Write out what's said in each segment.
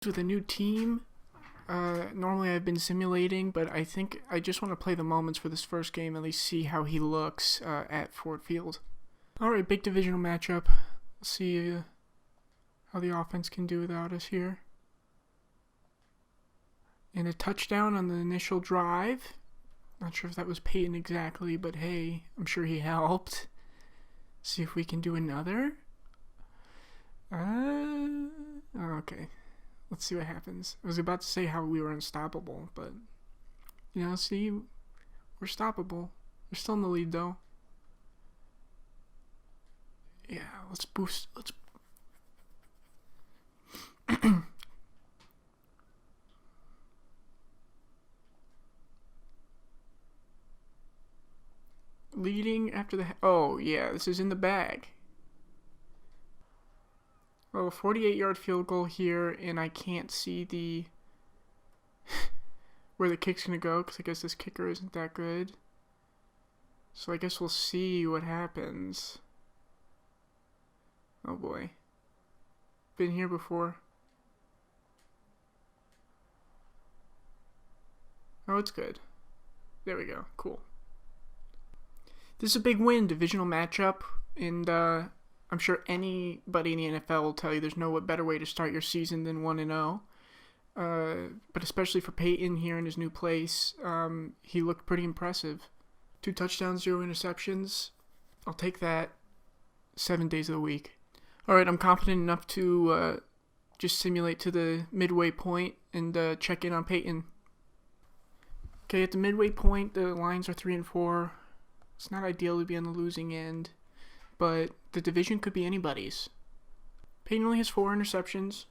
with a new team. Normally I've been simulating, but I think I just want to play the moments for this first game, at least see how he looks at Ford Field. Alright, big divisional matchup. Let's see how the offense can do without us here. And a touchdown on the initial drive. Not sure if that was Peyton exactly, but hey, I'm sure he helped. See if we can do another. Okay. Let's see what happens. I was about to say how we were unstoppable, but, see, we're stoppable. We're still in the lead, though. Yeah, let's boost. Let's. Leading after the. Oh, yeah, this is in the bag. Well, a 48-yard field goal here, and I can't see the where the kick's going to go, because I guess this kicker isn't that good. So I guess we'll see what happens. Oh boy. Been here before. Oh, it's good. There we go. Cool. This is a big win, divisional matchup, and I'm sure anybody in the NFL will tell you there's no better way to start your season than 1-0. But especially for Peyton here in his new place, he looked pretty impressive. 2 touchdowns, 0 interceptions. I'll take that 7 days of the week. All right, I'm confident enough to just simulate to the midway point and check in on Peyton. Okay, at the midway point, the lines are 3-4. It's not ideal to be on the losing end, but the division could be anybody's. Peyton only has 4 interceptions,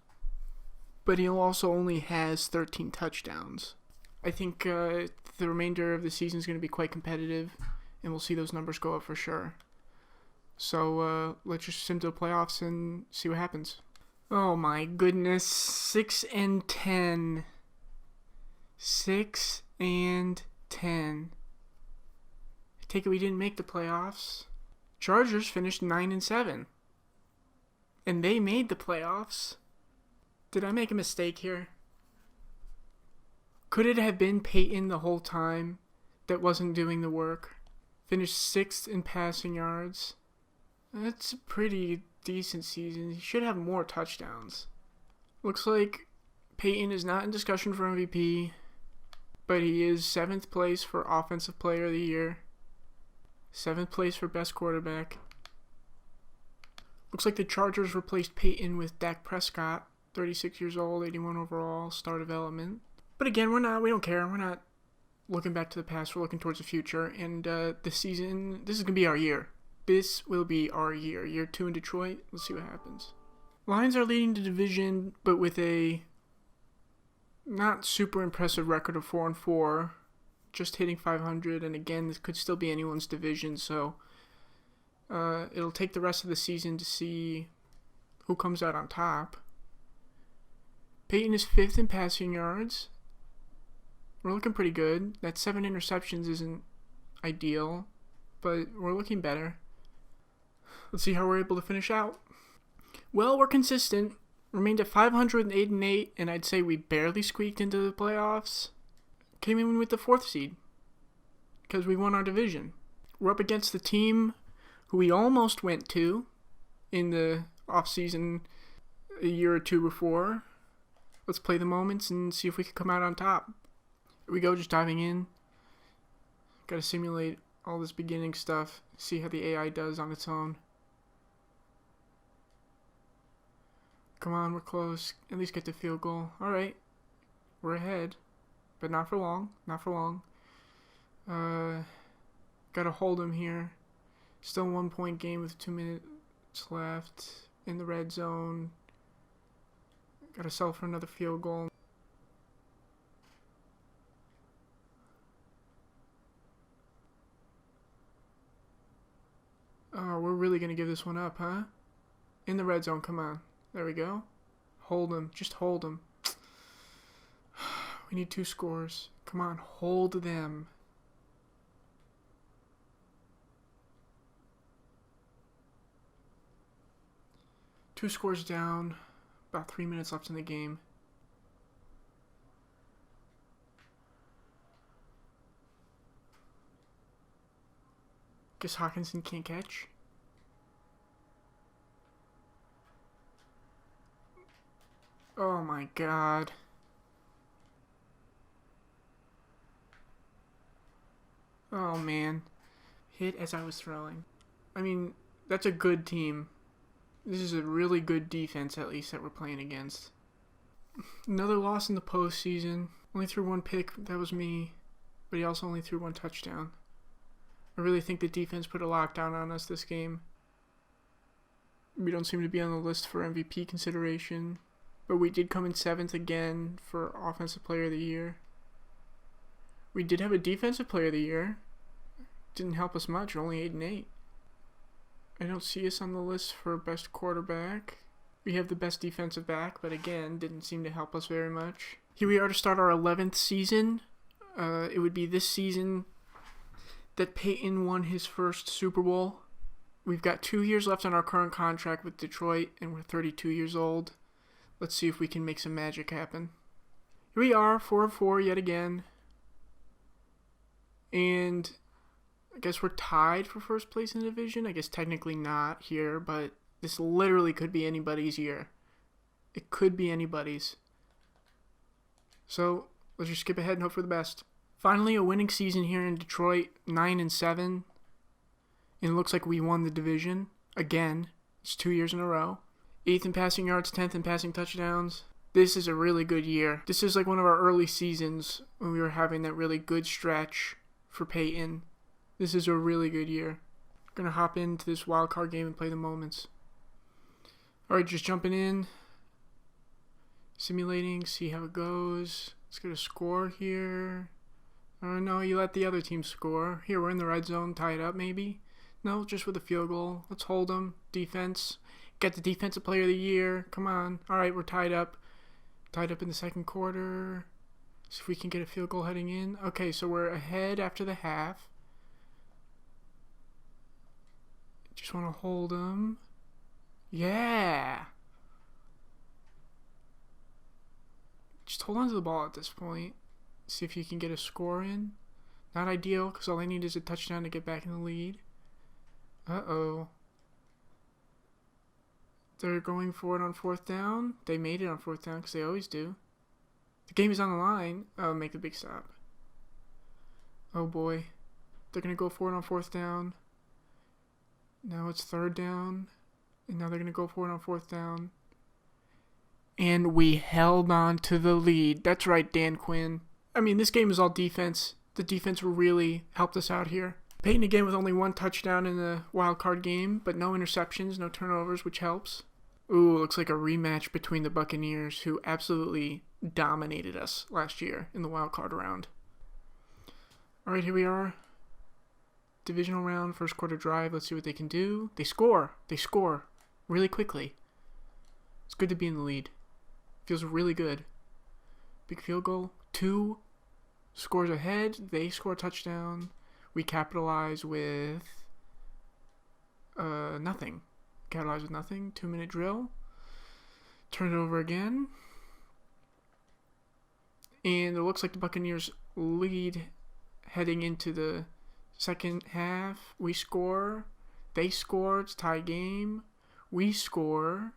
but he also only has 13 touchdowns. I think the remainder of the season is going to be quite competitive, and we'll see those numbers go up for sure. So let's just sim to the playoffs and see what happens. Oh my goodness, 6-10. 6-10. I take it we didn't make the playoffs. Chargers finished 9-7. And they made the playoffs. Did I make a mistake here? Could it have been Peyton the whole time that wasn't doing the work? Finished 6th in passing yards. That's a pretty decent season. He should have more touchdowns. Looks like Peyton is not in discussion for MVP, but he is 7th place for Offensive Player of the Year. 7th place for Best Quarterback. Looks like the Chargers replaced Peyton with Dak Prescott, 36 years old, 81 overall, star development. But again, we don't care. We're not looking back to the past. We're looking towards the future. And this season, this is going to be our year. This will be our year. Year 2 in Detroit. Let's see what happens. Lions are leading the division, but with a not super impressive record of 4-4. Just hitting 500, and again, this could still be anyone's division, so it'll take the rest of the season to see who comes out on top. Peyton is 5th in passing yards. We're looking pretty good. That 7 interceptions isn't ideal, but we're looking better. Let's see how we're able to finish out. Well, we're consistent. Remained at 508-8, and I'd say we barely squeaked into the playoffs. Came in with the 4th seed because we won our division. We're up against the team who we almost went to in the offseason a year or 2 before. Let's play the moments and see if we can come out on top. Here we go, just diving in. Got to simulate all this beginning stuff, see how the AI does on its own. Come on, we're close. At least get the field goal. All right, we're ahead. But not for long. Not for long. Gotta hold him here. Still 1-point game with 2 minutes left in the red zone. Gotta sell for another field goal. Oh, we're really gonna give this one up, huh? In the red zone, come on. There we go. Hold him. Just hold him. We need 2 scores. Come on, hold them. Two scores down. About 3 minutes left in the game. Guess Hawkinson can't catch. Oh my god. Oh man. Hit as I was throwing. I mean, that's a good team. This is a really good defense, at least, that we're playing against. Another loss in the postseason. Only threw one pick. That was me. But he also only threw one touchdown. I really think the defense put a lockdown on us this game. We don't seem to be on the list for MVP consideration. But we did come in 7th again for Offensive Player of the Year. We did have a Defensive Player of the Year. Didn't help us much. Only 8-8. I don't see us on the list for Best Quarterback. We have the best defensive back, but again, didn't seem to help us very much. Here we are to start our 11th season. It would be this season that Peyton won his first Super Bowl. We've got 2 years left on our current contract with Detroit, and we're 32 years old. Let's see if we can make some magic happen. Here we are, 4-4 yet again. And I guess we're tied for first place in the division. I guess technically not here, but this literally could be anybody's year. It could be anybody's. So let's just skip ahead and hope for the best. Finally, a winning season here in Detroit, 9-7. And it looks like we won the division again. It's 2 years in a row. 8th in passing yards, 10th in passing touchdowns. This is a really good year. This is like one of our early seasons when we were having that really good stretch for Peyton. This is a really good year. Gonna hop into this wild card game and play the moments. Alright, just jumping in. Simulating, see how it goes. Let's get a score here. Oh no, you let the other team score. Here, we're in the red zone, tie it up maybe. No, just with a field goal. Let's hold them. Defense. Get the Defensive Player of the Year. Come on. Alright, we're tied up. Tied up in the second quarter. See if we can get a field goal heading in. Okay, so we're ahead after the half. Just want to hold them. Yeah. Just hold on to the ball at this point. See if you can get a score in. Not ideal, because all I need is a touchdown to get back in the lead. Uh-oh. They're going for it on 4th down. They made it on 4th down, because they always do. The game is on the line. Oh, make the big stop. Oh, boy. They're going to go for it on 4th down. Now it's 3rd down. And now they're going to go for it on 4th down. And we held on to the lead. That's right, Dan Quinn. I mean, this game is all defense. The defense really helped us out here. Peyton again with only 1 touchdown in the wild card game, but no interceptions, no turnovers, which helps. Ooh, looks like a rematch between the Buccaneers, who absolutely dominated us last year in the wild card round. All right, here we are. Divisional round, first quarter drive. Let's see what they can do. They score. They score really quickly. It's good to be in the lead. Feels really good. Big field goal. 2 scores ahead. They score a touchdown. We capitalize with nothing. Capitalize with nothing. 2-minute drill. Turn it over again. And it looks like the Buccaneers lead heading into the second half. We score. They score. It's tie game. We score.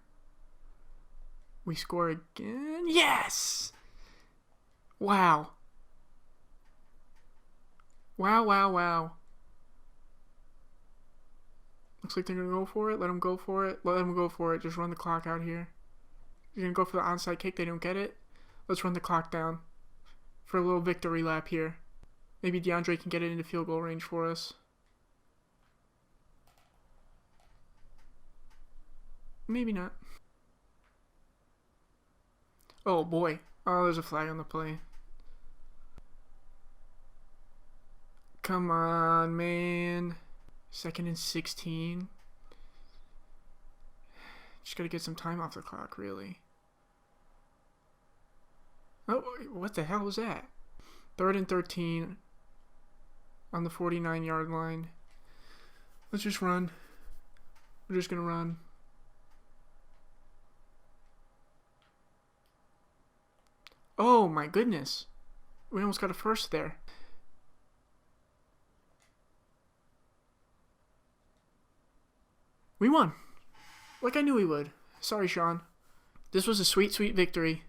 We score again. Yes! Wow. Wow, wow, wow. Looks like they're going to go for it. Let them go for it. Let them go for it. Just run the clock out here. You're going to go for the onside kick. They don't get it. Let's run the clock down for a little victory lap here. Maybe DeAndre can get it into field goal range for us. Maybe not. Oh, boy. Oh, there's a flag on the play. Come on, man. 2nd and 16. Just gotta get some time off the clock, really. Oh, what the hell was that? 3rd and 13 on the 49-yard line. Let's just run. We're just gonna run. Oh my goodness. We almost got a first there. We won. Like I knew we would. Sorry, Sean. This was a sweet, sweet victory.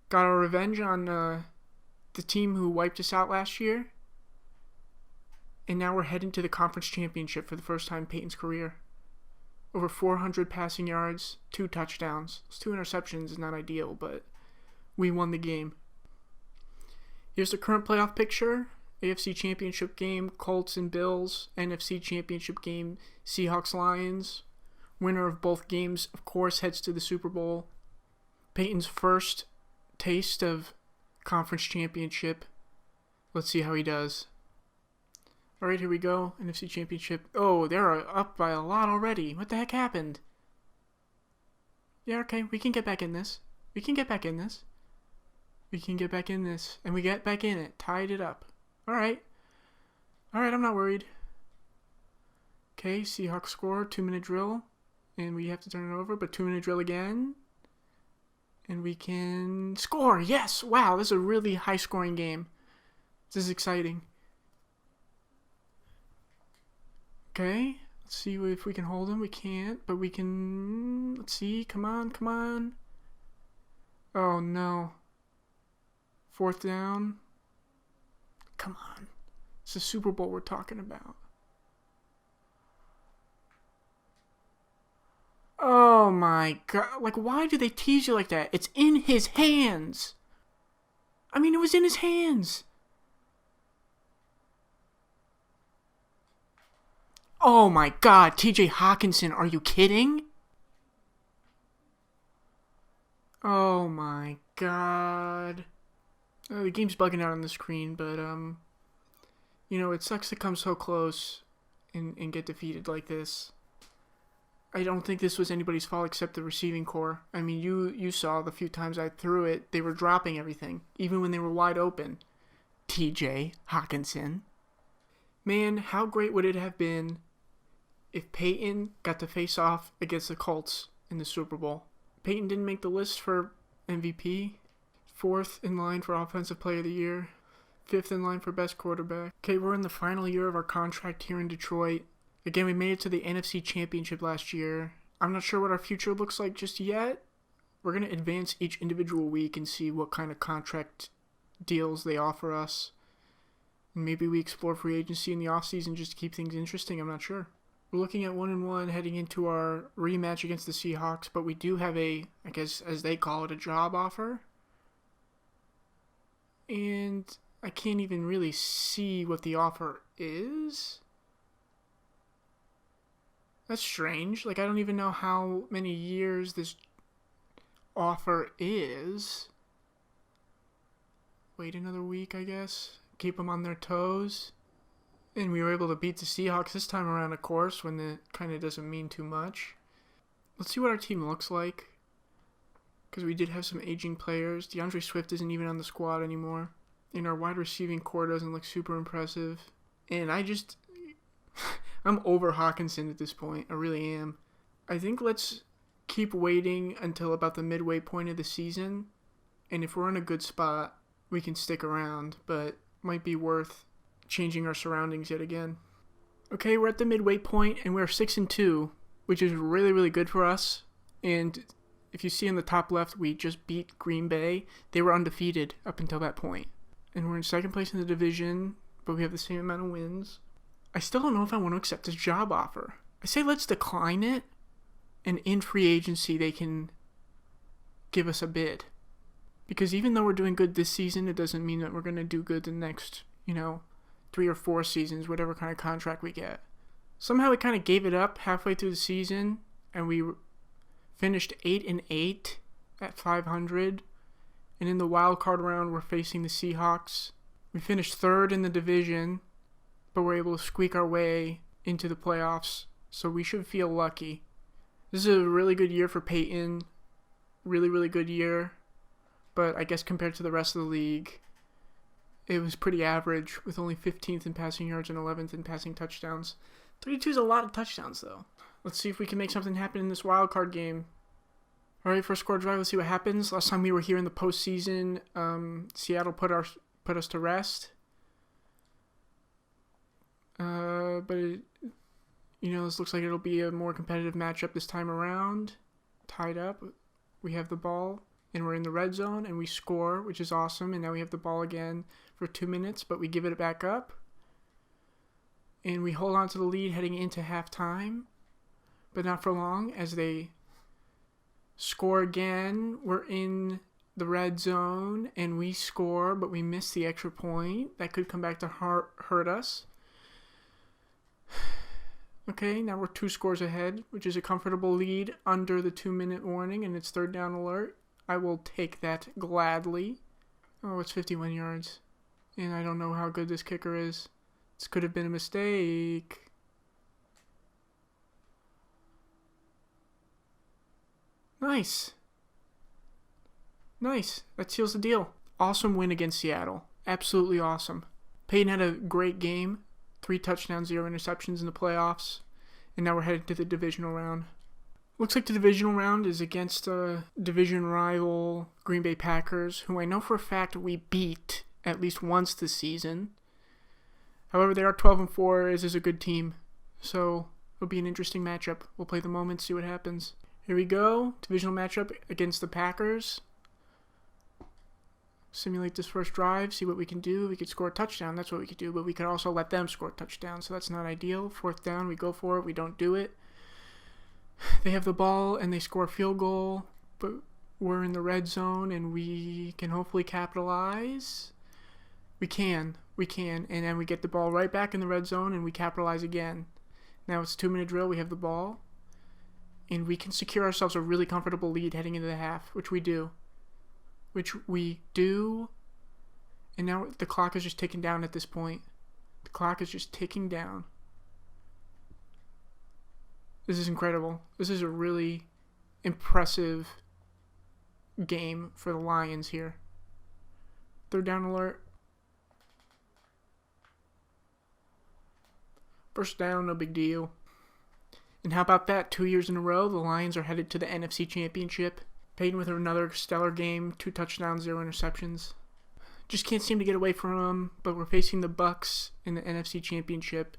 Got our revenge on the team who wiped us out last year. And now we're heading to the conference championship for the first time in Peyton's career. Over 400 passing yards, 2 touchdowns. Those 2 interceptions is not ideal, but we won the game. Here's the current playoff picture. AFC Championship game, Colts and Bills. NFC Championship game, Seahawks Lions. Winner of both games, of course, heads to the Super Bowl. Peyton's first taste of conference championship. Let's see how he does. All right, here we go. NFC Championship. Oh, they're up by a lot already. What the heck happened? Yeah, okay, we can get back in this. We can get back in this. And we get back in it. Tied it up. All right, I'm not worried. Okay, Seahawks score. 2-minute drill. And we have to turn it over, but 2-minute drill again. And we can score. Yes! Wow, this is a really high-scoring game. This is exciting. Okay, let's see if we can hold him. We can't, but we can... Let's see. Come on. Oh, no. 4th down. Come on. It's the Super Bowl we're talking about. Oh my god. Like, why do they tease you like that? It's in his hands. I mean, it was in his hands. Oh my god, TJ Hawkinson, are you kidding? Oh my god. The game's bugging out on the screen, but, it sucks to come so close and get defeated like this. I don't think this was anybody's fault except the receiving core. I mean, you saw the few times I threw it, they were dropping everything, even when they were wide open. TJ Hawkinson. Man, how great would it have been if Peyton got to face off against the Colts in the Super Bowl? Peyton didn't make the list for MVP. 4th in line for Offensive Player of the Year. 5th in line for Best Quarterback. Okay, we're in the final year of our contract here in Detroit. Again, we made it to the NFC Championship last year. I'm not sure what our future looks like just yet. We're going to advance each individual week and see what kind of contract deals they offer us. And maybe we explore free agency in the offseason just to keep things interesting. I'm not sure. We're looking at 1-1 heading into our rematch against the Seahawks, but we do have a, I guess as they call it, a job offer. And I can't even really see what the offer is. That's strange. Like, I don't even know how many years this offer is. Wait another week, I guess. Keep them on their toes. And we were able to beat the Seahawks this time around, of course, when it kind of doesn't mean too much. Let's see what our team looks like. Because we did have some aging players. DeAndre Swift isn't even on the squad anymore. And our wide receiving core doesn't look super impressive. And I'm over Hawkinson at this point. I really am. I think let's keep waiting until about the midway point of the season. And if we're in a good spot, we can stick around. But might be worth changing our surroundings yet again. Okay, we're at the midway point, and we're 6-2, which is really, really good for us. And if you see in the top left, we just beat Green Bay. They were undefeated up until that point. And we're in 2nd place in the division, but we have the same amount of wins. I still don't know if I want to accept this job offer. I say let's decline it, and in free agency they can give us a bid. Because even though we're doing good this season, it doesn't mean that we're going to do good the next, 3 or 4 seasons, whatever kind of contract we get. Somehow we kind of gave it up halfway through the season, and we finished 8-8 at 500. And in the wild card round, we're facing the Seahawks. We finished 3rd in the division, but we're able to squeak our way into the playoffs, so we should feel lucky. This is a really good year for Peyton. Really, really good year. But I guess compared to the rest of the league, it was pretty average, with only 15th in passing yards and 11th in passing touchdowns. 32 is a lot of touchdowns, though. Let's see if we can make something happen in this wild card game. All right, first score drive. Let's see what happens. Last time we were here in the postseason, Seattle put us to rest. But This looks like it'll be a more competitive matchup this time around. Tied up. We have the ball, and we're in the red zone, and we score, which is awesome. And now we have the ball again for 2 minutes, but we give it back up. And we hold on to the lead heading into halftime, but not for long as they score again. We're in the red zone, and we score, but we miss the extra point. That could come back to hurt us. Okay, now we're 2 scores ahead, which is a comfortable lead under the 2-minute warning, and it's third down alert. I will take that gladly. Oh, it's 51 yards, and I don't know how good this kicker is. This could have been a mistake. Nice. That seals the deal. Awesome win against Seattle. Absolutely awesome. Peyton had a great game. 3 touchdowns, 0 interceptions in the playoffs. And now we're headed to the divisional round. Looks like the divisional round is against division rival Green Bay Packers, who I know for a fact we beat at least once this season. However, they are 12-4. This is a good team. So it'll be an interesting matchup. We'll play the moment, see what happens. Here we go. Divisional matchup against the Packers. Simulate this first drive, see what we can do. We could score a touchdown, that's what we could do, but we could also let them score a touchdown, so that's not ideal. 4th down, we go for it, we don't do it. They have the ball and they score a field goal, but we're in the red zone and we can hopefully capitalize. We can, and then we get the ball right back in the red zone and we capitalize again. Now it's a 2-minute drill, we have the ball, and we can secure ourselves a really comfortable lead heading into the half, which we do. And now the clock is just ticking down at this point. The clock is just ticking down. This is incredible. This is a really impressive game for the Lions here. Third down alert. First down, no big deal. And how about that? 2 years in a row, the Lions are headed to the NFC Championship. Peyton with another stellar game, 2 touchdowns, 0 interceptions. Just can't seem to get away from them, but we're facing the Bucs in the NFC Championship,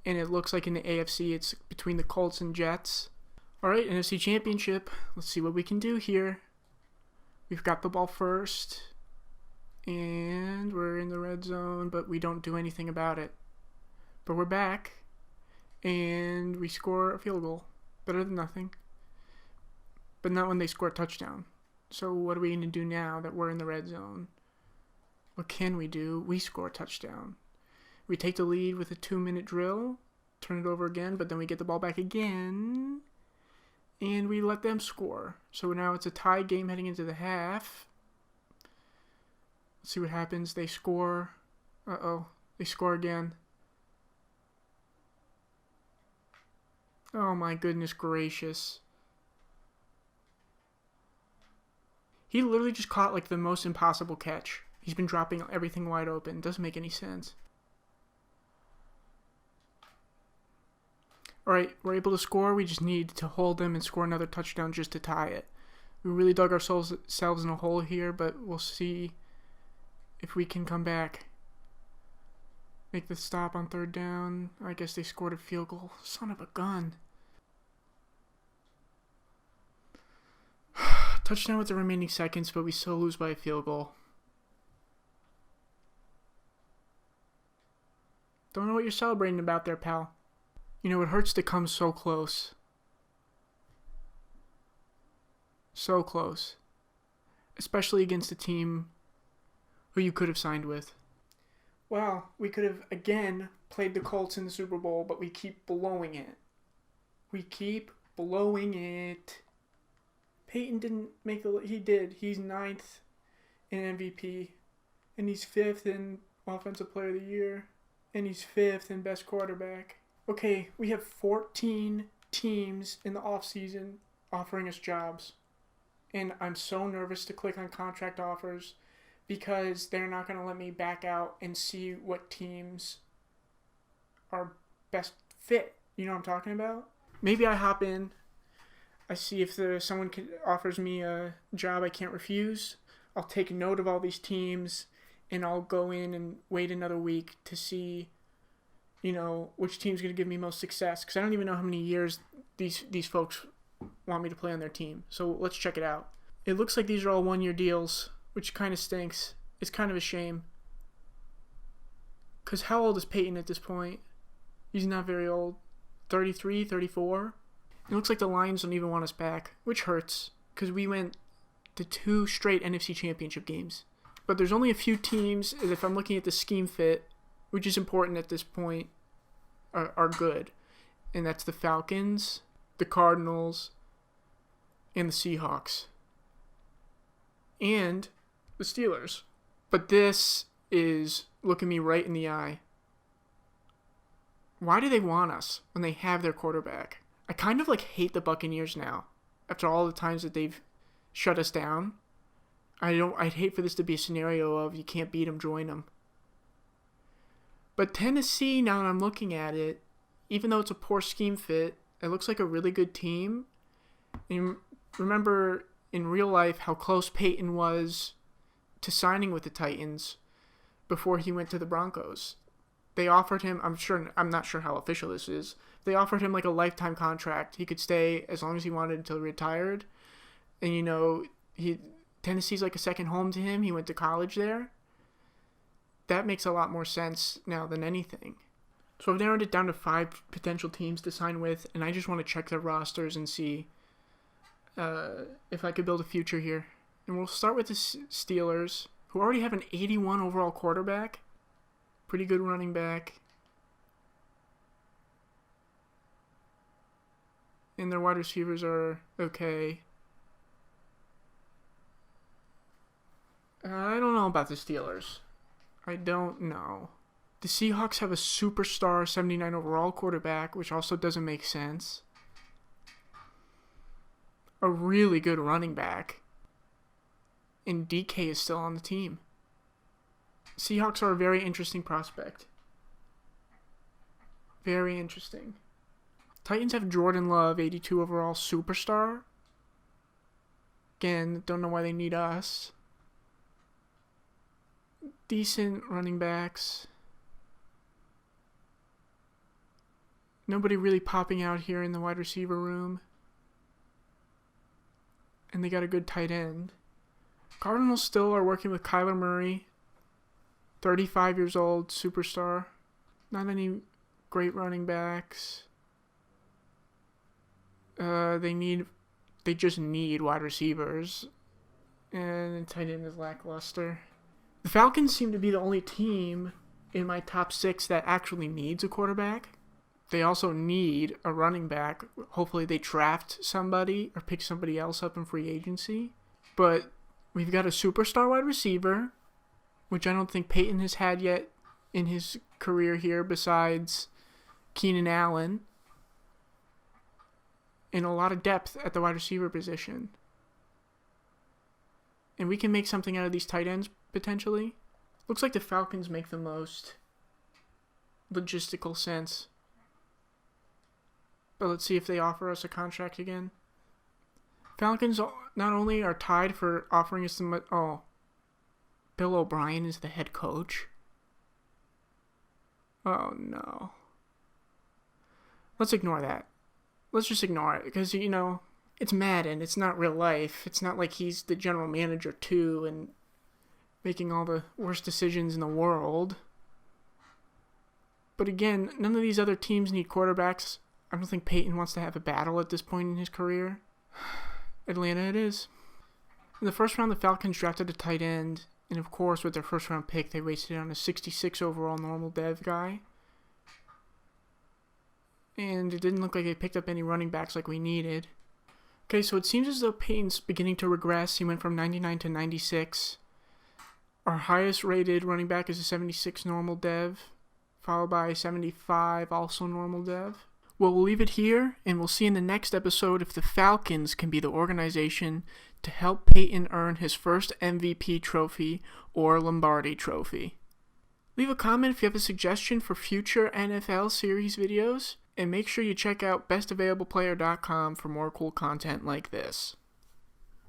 and it looks like in the AFC it's between the Colts and Jets. Alright, NFC Championship, let's see what we can do here. We've got the ball first, and we're in the red zone, but we don't do anything about it. But we're back, and we score a field goal. Better than nothing. But not when they score a touchdown. So what are we going to do now that we're in the red zone? What can we do? We score a touchdown. We take the lead with a 2-minute drill, turn it over again, but then we get the ball back again, and we let them score. So now it's a tie game heading into the half. Let's see what happens. They score. They score again. Oh my goodness gracious. He literally just caught like the most impossible catch. He's been dropping everything wide open. Doesn't make any sense. Alright, we're able to score. We just need to hold them and score another touchdown just to tie it. We really dug ourselves in a hole here, but we'll see if we can come back. Make the stop on 3rd down. I guess they scored a field goal. Son of a gun. Touchdown with the remaining seconds, but we still lose by a field goal. Don't know what you're celebrating about there, pal. It hurts to come so close. So close. Especially against a team who you could have signed with. Well, we could have, again, played the Colts in the Super Bowl, but we keep blowing it. Peyton didn't make he did. He's 9th in MVP, and he's 5th in Offensive Player of the Year, and he's 5th in Best Quarterback. Okay, we have 14 teams in the offseason offering us jobs, and I'm so nervous to click on contract offers because they're not going to let me back out and see what teams are best fit. You know what I'm talking about? Maybe I hop in. I see if someone offers me a job I can't refuse. I'll take note of all these teams, and I'll go in and wait another week to see which team's going to give me most success, because I don't even know how many years these folks want me to play on their team. So let's check it out. It looks like these are all 1-year deals, which kind of stinks. It's kind of a shame. Because how old is Peyton at this point? He's not very old. 33, 34. It looks like the Lions don't even want us back, which hurts, because we went to 2 straight NFC Championship games. But there's only a few teams, as if I'm looking at the scheme fit, which is important at this point, are good. And that's the Falcons, the Cardinals, and the Seahawks. And the Steelers. But this is looking me right in the eye. Why do they want us when they have their quarterback? I kind of hate the Buccaneers now, after all the times that they've shut us down. I'd hate for this to be a scenario of you can't beat them, join them. But Tennessee, now that I'm looking at it, even though it's a poor scheme fit, it looks like a really good team. And remember in real life how close Peyton was to signing with the Titans before he went to the Broncos. They offered him, I'm not sure how official this is, they offered him a lifetime contract. He could stay as long as he wanted until he retired. And Tennessee's like a second home to him. He went to college there. That makes a lot more sense now than anything. So I've narrowed it down to 5 potential teams to sign with, and I just want to check their rosters and see if I could build a future here. And we'll start with the Steelers, who already have an 81 overall quarterback. Pretty good running back. And their wide receivers are okay. I don't know about the Steelers. I don't know. The Seahawks have a superstar 79 overall quarterback, which also doesn't make sense. A really good running back. And DK is still on the team. Seahawks are a very interesting prospect. Very interesting. Titans have Jordan Love, 82 overall superstar. Again, don't know why they need us. Decent running backs. Nobody really popping out here in the wide receiver room. And they got a good tight end. Cardinals still are working with Kyler Murray. 35 years old, superstar. Not any great running backs. They just need wide receivers. And tight end is lackluster. The Falcons seem to be the only team in my top 6 that actually needs a quarterback. They also need a running back. Hopefully they draft somebody or pick somebody else up in free agency. But we've got a superstar wide receiver, which I don't think Peyton has had yet in his career here besides Keenan Allen. And a lot of depth at the wide receiver position. And we can make something out of these tight ends, potentially. Looks like the Falcons make the most logistical sense. But let's see if they offer us a contract again. Falcons not only are tied for offering us the... Bill O'Brien is the head coach? Oh, no. Let's ignore that. Let's just ignore it, because, it's Madden. It's not real life. It's not like he's the general manager, too, and making all the worst decisions in the world. But again, none of these other teams need quarterbacks. I don't think Peyton wants to have a battle at this point in his career. Atlanta it is. In the first round, the Falcons drafted a tight end, and of course, with their first round pick, they wasted it on a 66 overall normal dev guy. And it didn't look like they picked up any running backs like we needed. Okay, so it seems as though Peyton's beginning to regress. He went from 99 to 96. Our highest rated running back is a 76 normal dev, followed by 75 also normal dev. Well, we'll leave it here, and we'll see in the next episode if the Falcons can be the organization to help Peyton earn his first MVP trophy or Lombardi Trophy. Leave a comment if you have a suggestion for future NFL series videos, and make sure you check out bestavailableplayer.com for more cool content like this.